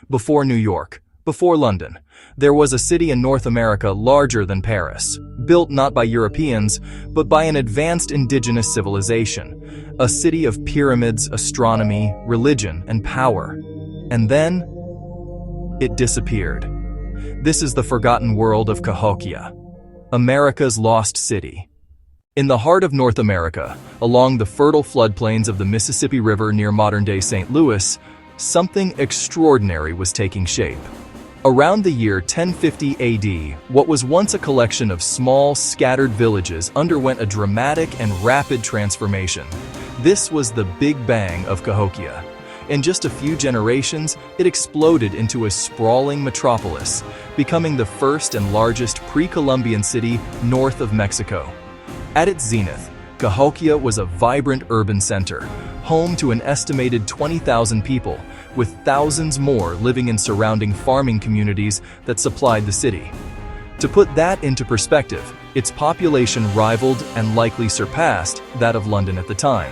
Before New York, before London, there was a city in North America larger than Paris, built not by Europeans, but by an advanced indigenous civilization, a city of pyramids, astronomy, religion, and power. And then, it disappeared. This is the forgotten world of Cahokia, America's lost city. In the heart of North America, along the fertile floodplains of the Mississippi River near modern-day St. Louis, something extraordinary was taking shape. Around the year 1050 AD, what was once a collection of small, scattered villages underwent a dramatic and rapid transformation. This was the Big Bang of Cahokia. In just a few generations, it exploded into a sprawling metropolis, becoming the first and largest pre-Columbian city north of Mexico. At its zenith, Cahokia was a vibrant urban center, home to an estimated 20,000 people, with thousands more living in surrounding farming communities that supplied the city. To put that into perspective, its population rivaled and likely surpassed that of London at the time.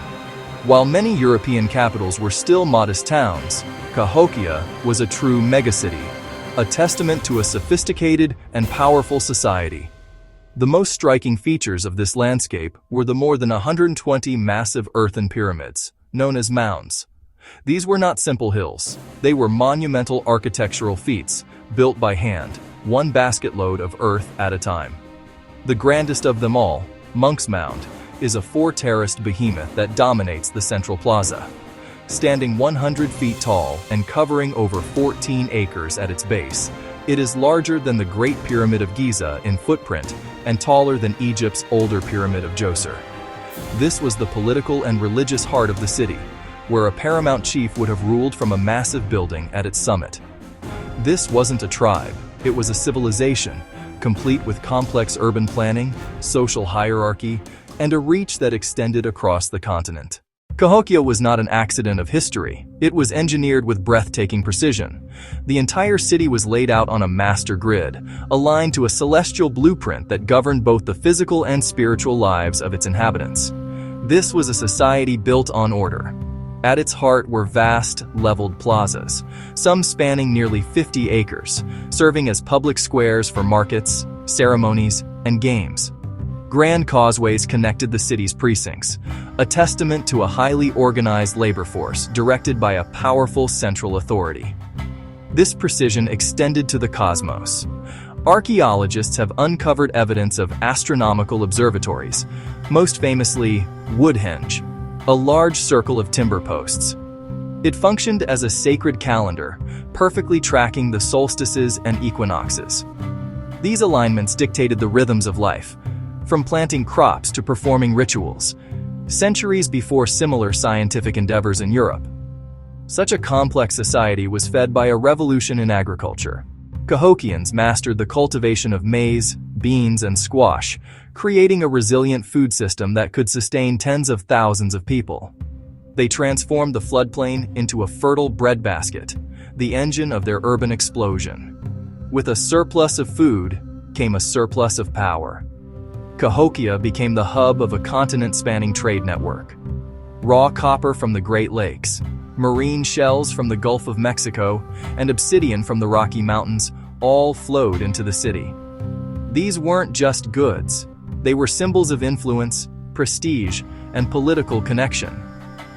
While many European capitals were still modest towns, Cahokia was a true megacity, a testament to a sophisticated and powerful society. The most striking features of this landscape were the more than 120 massive earthen pyramids, known as mounds. These were not simple hills. They were monumental architectural feats, built by hand, one basket load of earth at a time. The grandest of them all, Monk's Mound, is a four-terraced behemoth that dominates the central plaza. Standing 100 feet tall and covering over 14 acres at its base, it is larger than the Great Pyramid of Giza in footprint and taller than Egypt's older Pyramid of Djoser. This was the political and religious heart of the city, where a paramount chief would have ruled from a massive building at its summit. This wasn't a tribe, it was a civilization, complete with complex urban planning, social hierarchy, and a reach that extended across the continent. Cahokia was not an accident of history. It was engineered with breathtaking precision. The entire city was laid out on a master grid, aligned to a celestial blueprint that governed both the physical and spiritual lives of its inhabitants. This was a society built on order. At its heart were vast, leveled plazas, some spanning nearly 50 acres, serving as public squares for markets, ceremonies, and games. Grand causeways connected the city's precincts, a testament to a highly organized labor force directed by a powerful central authority. This precision extended to the cosmos. Archaeologists have uncovered evidence of astronomical observatories, most famously Woodhenge, a large circle of timber posts. It functioned as a sacred calendar, perfectly tracking the solstices and equinoxes. These alignments dictated the rhythms of life, from planting crops to performing rituals, centuries before similar scientific endeavors in Europe. Such a complex society was fed by a revolution in agriculture. Cahokians mastered the cultivation of maize, beans, and squash, creating a resilient food system that could sustain tens of thousands of people. They transformed the floodplain into a fertile breadbasket, the engine of their urban explosion. With a surplus of food came a surplus of power. Cahokia became the hub of a continent-spanning trade network. Raw copper from the Great Lakes, marine shells from the Gulf of Mexico, and obsidian from the Rocky Mountains all flowed into the city. These weren't just goods. They were symbols of influence, prestige, and political connection.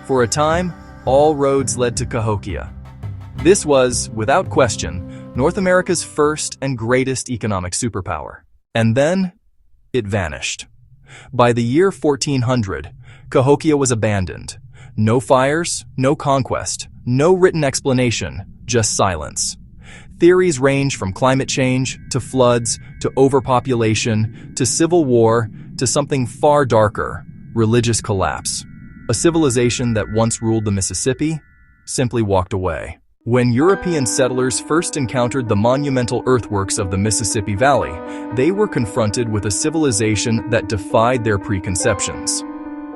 For a time, all roads led to Cahokia. This was, without question, North America's first and greatest economic superpower. And then, it vanished. By the year 1400, Cahokia was abandoned. No fires, no conquest, no written explanation, just silence. Theories range from climate change, to floods, to overpopulation, to civil war, to something far darker, religious collapse. A civilization that once ruled the Mississippi simply walked away. When European settlers first encountered the monumental earthworks of the Mississippi Valley, they were confronted with a civilization that defied their preconceptions.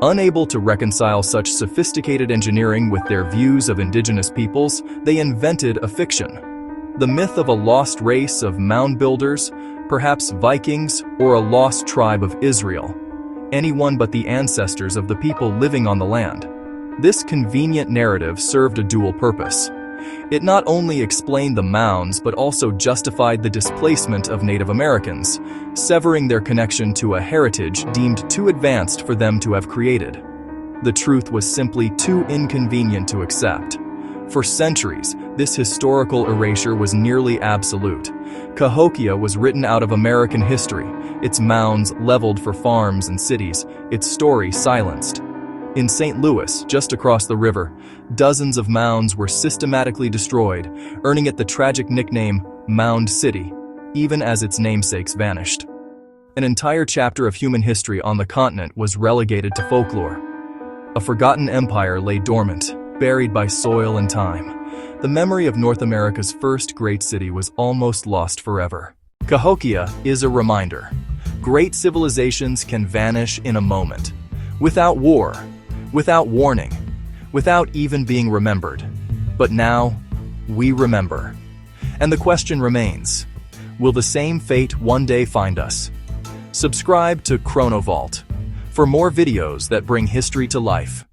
Unable to reconcile such sophisticated engineering with their views of indigenous peoples, they invented a fiction. The myth of a lost race of mound builders, perhaps Vikings or a lost tribe of Israel, anyone but the ancestors of the people living on the land. This convenient narrative served a dual purpose. It not only explained the mounds but also justified the displacement of Native Americans, severing their connection to a heritage deemed too advanced for them to have created. The truth was simply too inconvenient to accept. For centuries, this historical erasure was nearly absolute. Cahokia was written out of American history, its mounds leveled for farms and cities, its story silenced. In St. Louis, just across the river, dozens of mounds were systematically destroyed, earning it the tragic nickname Mound City, even as its namesakes vanished. An entire chapter of human history on the continent was relegated to folklore. A forgotten empire lay dormant, buried by soil and time. The memory of North America's first great city was almost lost forever. Cahokia is a reminder. Great civilizations can vanish in a moment, without war, without warning, without even being remembered. But now, we remember. And the question remains, will the same fate one day find us? Subscribe to Chrono for more videos that bring history to life.